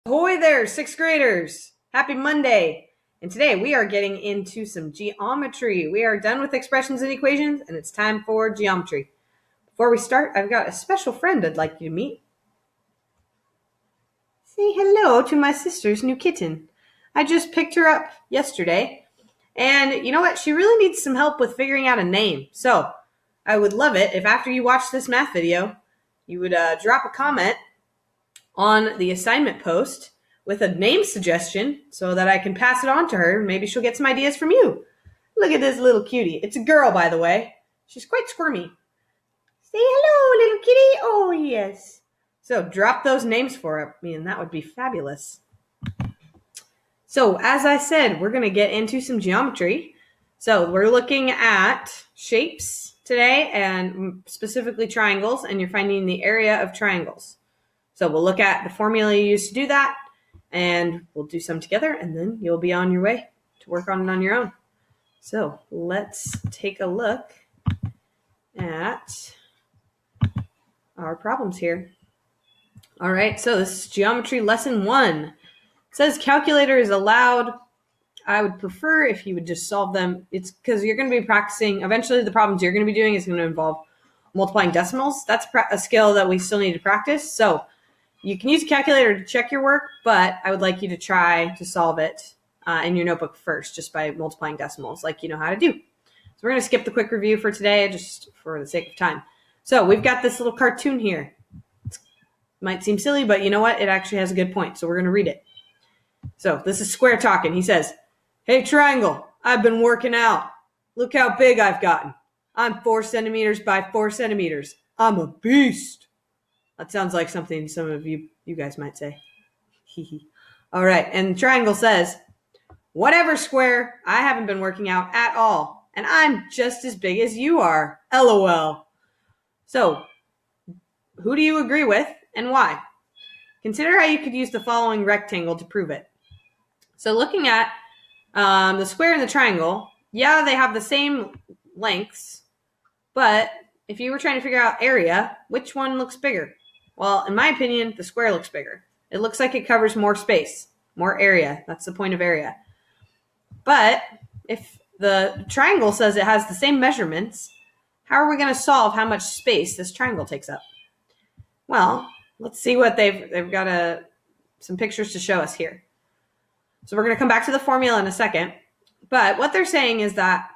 Ahoy there, sixth graders! Happy Monday! And today we are getting into some geometry. We are done with expressions and equations, and it's time for geometry. Before we start, I've got a special friend I'd like you to meet. Say hello to my sister's new kitten. I just picked her up yesterday, and you know what? She really needs some help with figuring out a name. So I would love it if after you watch this math video, you would drop a comment on the assignment post with a name suggestion so that I can pass it on to her. Maybe she'll get some ideas from you. Look at this little cutie. It's a girl, by the way. She's quite squirmy. Say hello, little kitty. Oh, yes. So drop those names for me, and that would be fabulous. So as I said, we're going to get into some geometry. So we're looking at shapes today, and specifically triangles, and you're finding the area of triangles. So we'll look at the formula you use to do that, and we'll do some together, and then you'll be on your way to work on it on your own. So let's take a look at our problems here. All right, so this is geometry lesson 1. It says calculator is allowed. I would prefer if you would just solve them. It's because you're going to be practicing. Eventually, the problems you're going to be doing is going to involve multiplying decimals. That's a skill that we still need to practice. So you can use a calculator to check your work, but I would like you to try to solve it in your notebook first, just by multiplying decimals like you know how to do. So we're going to skip the quick review for today, just for the sake of time. So we've got this little cartoon here. It might seem silly, but you know what? It actually has a good point, so we're going to read it. So this is Square talking. He says, "Hey, Triangle, I've been working out. Look how big I've gotten. I'm 4 centimeters by 4 centimeters. I'm a beast." That sounds like something some of you guys might say. All right, and Triangle says, "Whatever, Square, I haven't been working out at all, and I'm just as big as you are. LOL. So, who do you agree with and why? Consider how you could use the following rectangle to prove it." So looking at the square and the triangle, yeah, they have the same lengths, but if you were trying to figure out area, which one looks bigger? Well, in my opinion, the square looks bigger. It looks like it covers more space, more area. That's the point of area. But if the triangle says it has the same measurements, how are we going to solve how much space this triangle takes up? Well, let's see what they've got some pictures to show us here. So we're going to come back to the formula in a second. But what they're saying is that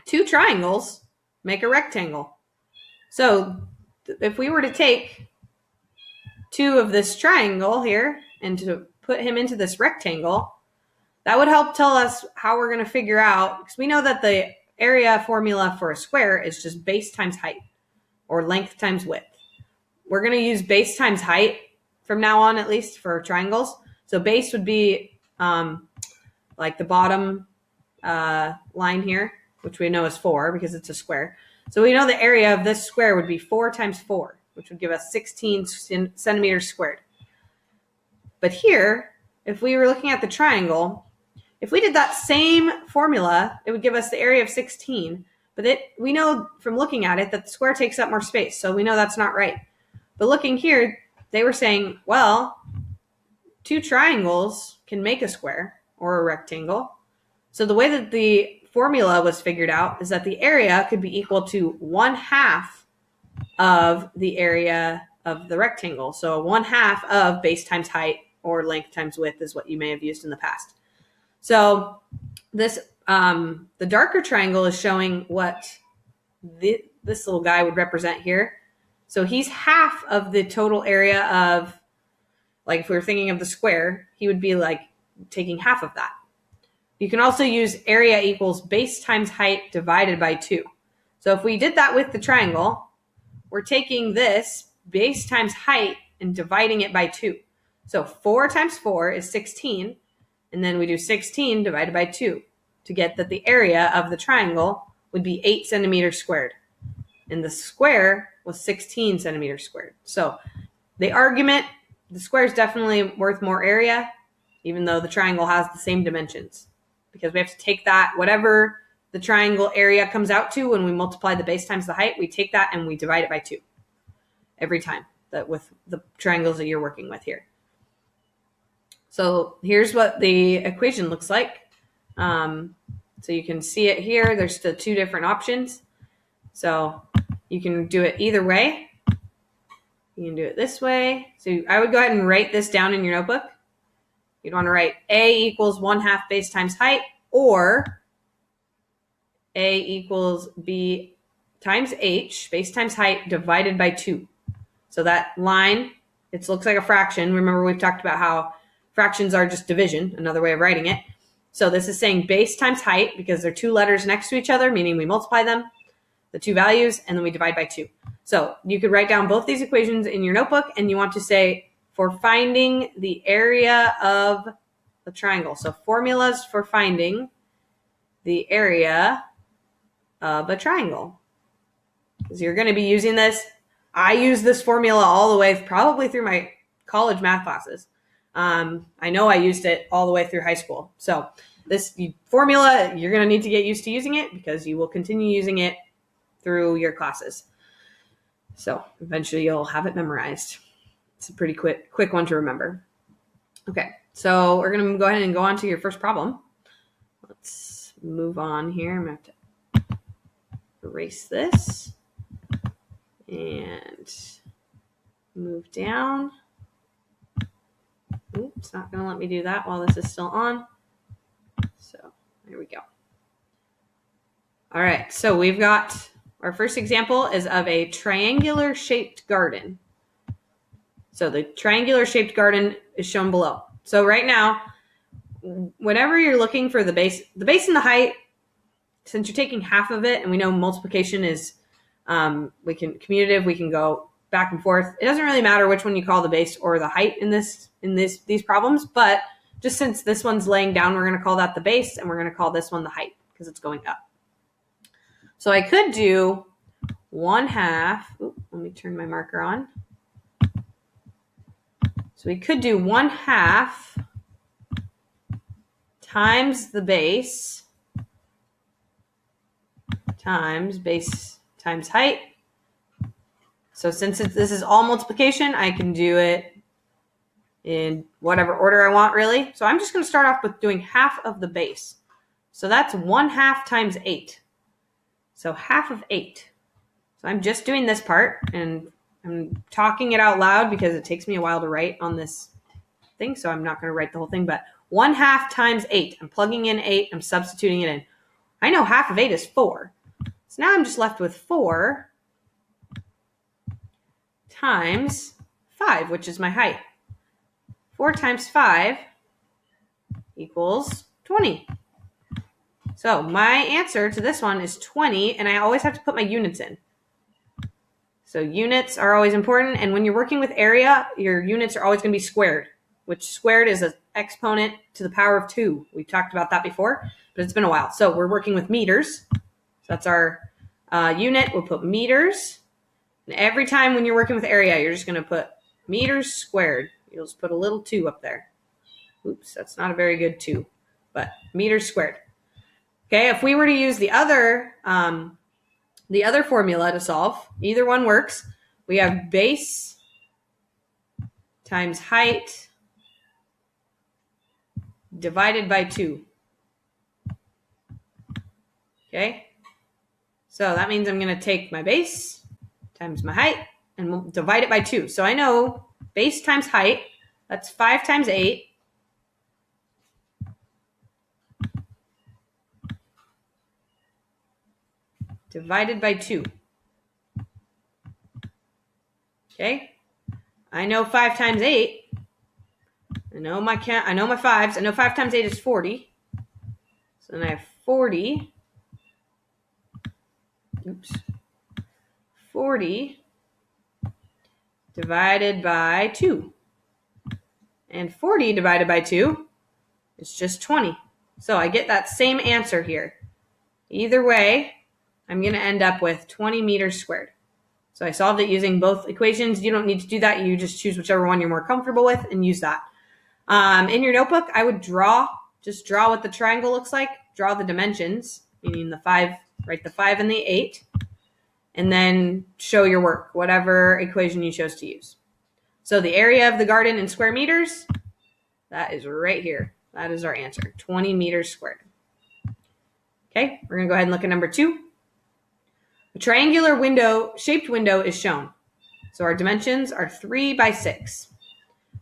2 triangles make a rectangle. So if we were to take 2 of this triangle here and to put him into this rectangle, that would help tell us how we're going to figure out, because we know that the area formula for a square is just base times height, or length times width. We're going to use base times height from now on, at least for triangles. So base would be like the bottom line here, which we know is 4 because it's a square. So we know the area of this square would be 4 times 4, which would give us 16 centimeters squared. But here, if we were looking at the triangle, if we did that same formula, it would give us the area of 16. But we know from looking at it that the square takes up more space, so we know that's not right. But looking here, they were saying, well, 2 triangles can make a square or a rectangle. So the way that the formula was figured out is that the area could be equal to 1/2 of the area of the rectangle. So 1/2 of base times height, or length times width, is what you may have used in the past. So this the darker triangle is showing what this little guy would represent here. So he's half of the total area of, like if we were thinking of the square, he would be like taking half of that. You can also use area equals base times height divided by 2. So if we did that with the triangle, we're taking this base times height and dividing it by 2. So 4 times 4 is 16, and then we do 16 divided by 2 to get that the area of the triangle would be 8 centimeters squared. And the square was 16 centimeters squared. So the argument, the square is definitely worth more area, even though the triangle has the same dimensions, because we have to take that, whatever the triangle area comes out to when we multiply the base times the height, we take that and we divide it by 2 every time, that with the triangles that you're working with here. So here's what the equation looks like. So you can see it here. There's the two different options. So you can do it either way. You can do it this way. So I would go ahead and write this down in your notebook. You'd want to write A equals 1/2 base times height, or A equals B times H, base times height, divided by 2. So that line, it looks like a fraction. Remember, we've talked about how fractions are just division, another way of writing it. So this is saying base times height because they're two letters next to each other, meaning we multiply them, the two values, and then we divide by 2. So you could write down both these equations in your notebook, and you want to say, for finding the area of the triangle. So formulas for finding the area of a triangle. Because you're going to be using this. I use this formula all the way, probably through my college math classes. I know I used it all the way through high school. So this formula, you're going to need to get used to using it because you will continue using it through your classes. So eventually you'll have it memorized. It's a pretty quick one to remember. Okay, so we're going to go ahead and go on to your first problem. Let's move on here. I'm going to have to erase this and move down. Oops, it's not going to let me do that while this is still on. So there we go. All right, so we've got our first example is of a triangular shaped garden. So the triangular shaped garden is shown below. So right now, whenever you're looking for the base and the height, since you're taking half of it, and we know multiplication is we can go back and forth. It doesn't really matter which one you call the base or the height in these problems, but just since this one's laying down, we're going to call that the base, and we're going to call this one the height because it's going up. So I could do 1/2. Let me turn my marker on. So we could do 1/2 times the base times base times height. So since this is all multiplication, I can do it in whatever order I want, really. So I'm just going to start off with doing half of the base. So that's 1/2 times 8. So half of 8. So I'm just doing this part, and I'm talking it out loud because it takes me a while to write on this thing. So I'm not going to write the whole thing, but 1/2 times 8. I'm plugging in 8. I'm substituting it in. I know half of 8 is 4. So now I'm just left with 4 times 5, which is my height. 4 times 5 equals 20. So my answer to this one is 20, and I always have to put my units in. So units are always important, and when you're working with area, your units are always going to be squared, which squared is an exponent to the power of 2. We've talked about that before, but it's been a while. So we're working with meters. So that's our unit. We'll put meters. And every time when you're working with area, you're just going to put meters squared. You'll just put a little 2 up there. Oops, that's not a very good 2, but meters squared. Okay, if we were to use the other formula to solve, either one works. We have base times height divided by 2. Okay, so that means I'm going to take my base times my height and we'll divide it by 2. So I know base times height, that's 5 times 8. Divided by 2. Okay, I know 5 times 8. I know my 5s. I know 5 times 8 is 40. So then I have 40. Oops. 40 divided by 2. And 40 divided by 2 is just 20. So I get that same answer here. Either way, I'm going to end up with 20 meters squared. So I solved it using both equations. You don't need to do that. You just choose whichever one you're more comfortable with and use that. In your notebook, I would draw what the triangle looks like. Draw the dimensions, meaning the 5, write the 5 and the 8, and then show your work, whatever equation you chose to use. So the area of the garden in square meters, That is right here. That is our answer, 20 meters squared. Okay, we're going to go ahead and look at number 2. A triangular shaped window is shown. So our dimensions are 3 by 6.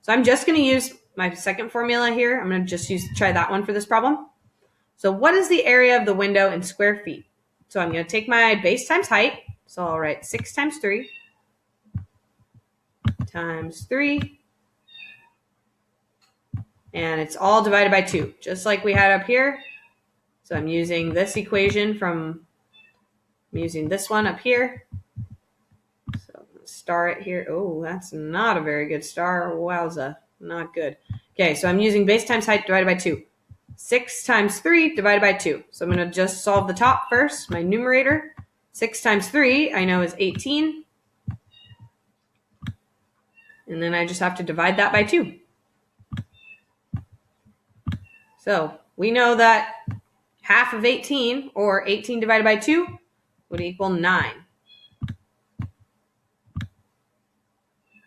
So I'm just going to use my second formula here. I'm going to just try that one for this problem. So what is the area of the window in square feet? So I'm going to take my base times height. So I'll write 6 times 3 times 3. And it's all divided by 2, just like we had up here. So I'm using this equation I'm using this one up here. So I'm going to star it here. Oh, that's not a very good star. Wowza, not good. Okay, so I'm using base times height divided by 2. 6 times 3 divided by 2. So I'm going to just solve the top first, my numerator. 6 times 3 I know is 18. And then I just have to divide that by 2. So we know that half of 18, or 18 divided by 2, would equal 9.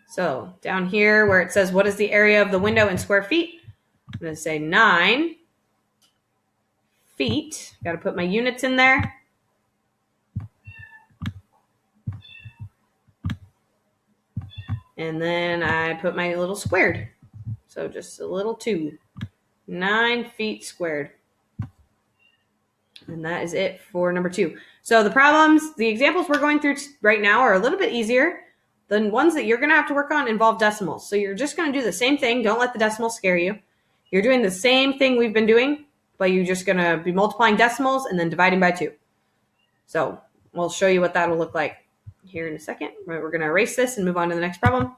So down here where it says what is the area of the window in square feet, I'm going to say 9 feet. Got to put my units in there. And then I put my little squared. So just a little 2. 9 feet squared. And that is it for number 2. So the examples we're going through right now are a little bit easier. The ones that you're going to have to work on involve decimals. So you're just going to do the same thing. Don't let the decimals scare you. You're doing the same thing we've been doing, but you're just going to be multiplying decimals and then dividing by 2. So we'll show you what that'll look like here in a second. We're going to erase this and move on to the next problem.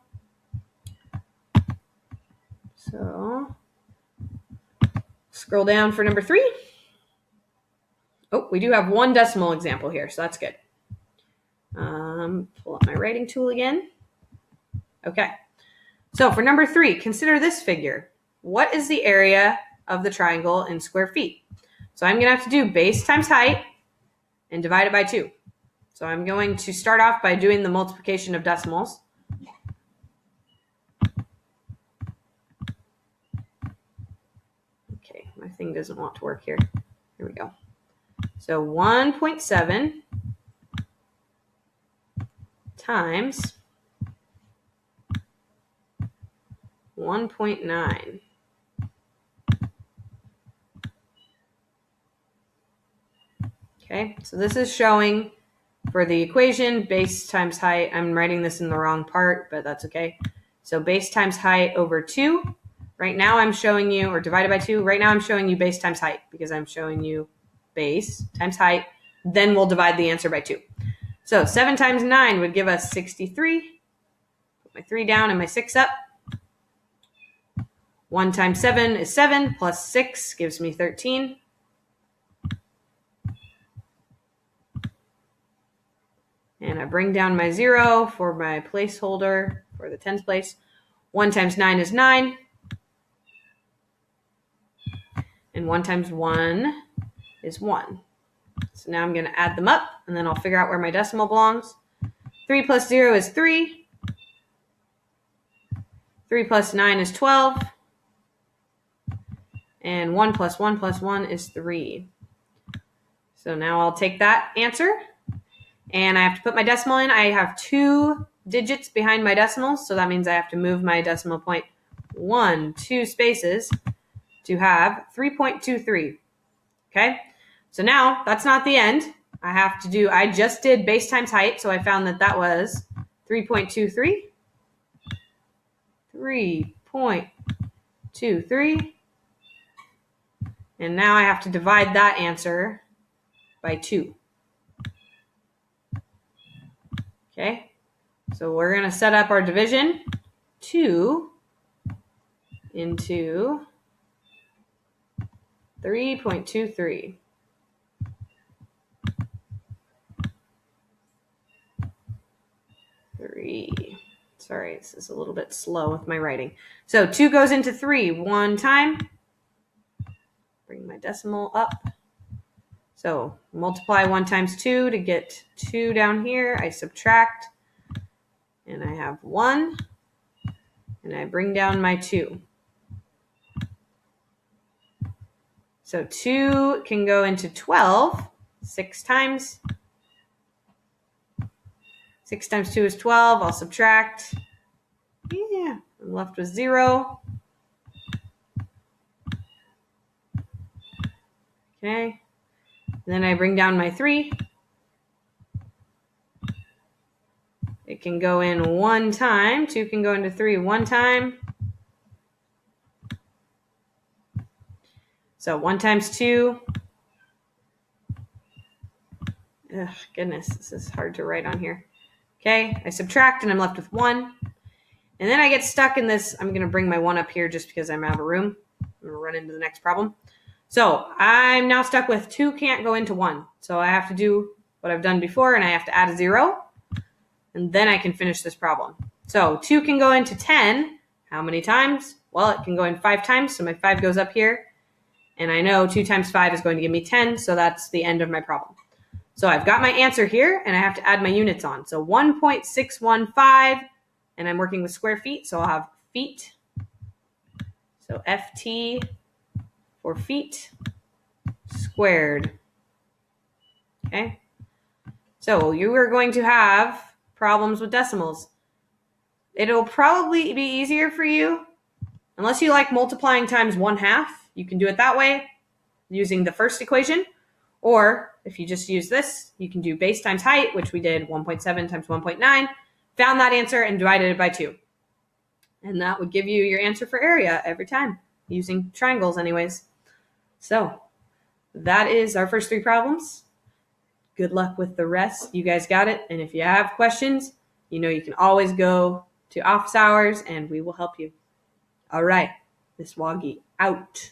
So scroll down for number 3. Oh, we do have one decimal example here, so that's good. Pull up my writing tool again. Okay. So for number 3, consider this figure. What is the area of the triangle in square feet? So I'm going to have to do base times height and divide it by 2. So I'm going to start off by doing the multiplication of decimals. Okay, my thing doesn't want to work here. Here we go. So 1.7 times 1.9. Okay, so this is showing for the equation base times height. I'm writing this in the wrong part, but that's okay. So base times height over 2. Right now I'm showing you, or divided by 2. Right now I'm showing you base times height because I'm showing you base times height. Then we'll divide the answer by 2. So 7 times 9 would give us 63. Put my 3 down and my 6 up. 1 times 7 is 7, plus 6 gives me 13. And I bring down my 0 for my placeholder for the tens place. 1 times 9 is 9. And 1 times 1 is 1. So now I'm going to add them up, and then I'll figure out where my decimal belongs. 3 plus 0 is 3. 3 plus 9 is 12. And 1 plus 1 plus 1 is 3. So now I'll take that answer, and I have to put my decimal in. I have 2 digits behind my decimals, so that means I have to move my decimal point 2 spaces to have 3.23. Okay, so now that's not the end. I just did base times height, so I found that was 3.23. 3.23. And now I have to divide that answer by 2. Okay, so we're going to set up our division. 2 into 3.23. Sorry, this is a little bit slow with my writing. So 2 goes into 3 one time. Bring my decimal up. So multiply 1 times 2 to get 2 down here. I subtract, and I have 1. And I bring down my 2. So 2 can go into 12 6 times. 6 times 2 is 12. I'll subtract. Yeah, I'm left with 0. Okay. Then I bring down my 3. It can go in 1 time. 2 can go into 3 1 time. So 1 times 2. Ugh, goodness, this is hard to write on here. Okay, I subtract and I'm left with 1. And then I get stuck in this. I'm going to bring my 1 up here just because I'm out of room. I'm going to run into the next problem. So I'm now stuck with 2 can't go into 1. So I have to do what I've done before, and I have to add a 0. And then I can finish this problem. So 2 can go into 10. How many times? Well, it can go in 5 times. So my 5 goes up here. And I know 2 times 5 is going to give me 10. So that's the end of my problem. So I've got my answer here, and I have to add my units on. So 1.615, and I'm working with square feet. So I'll have feet. So FT for feet squared. Okay. So you are going to have problems with decimals. It'll probably be easier for you, unless you like multiplying times 1/2. You can do it that way using the first equation. Or if you just use this, you can do base times height, which we did 1.7 times 1.9, found that answer and divided it by 2. And that would give you your answer for area every time, using triangles anyways. So that is our first 3 problems. Good luck with the rest. You guys got it. And if you have questions, you know you can always go to office hours and we will help you. All right. Miss Waage out.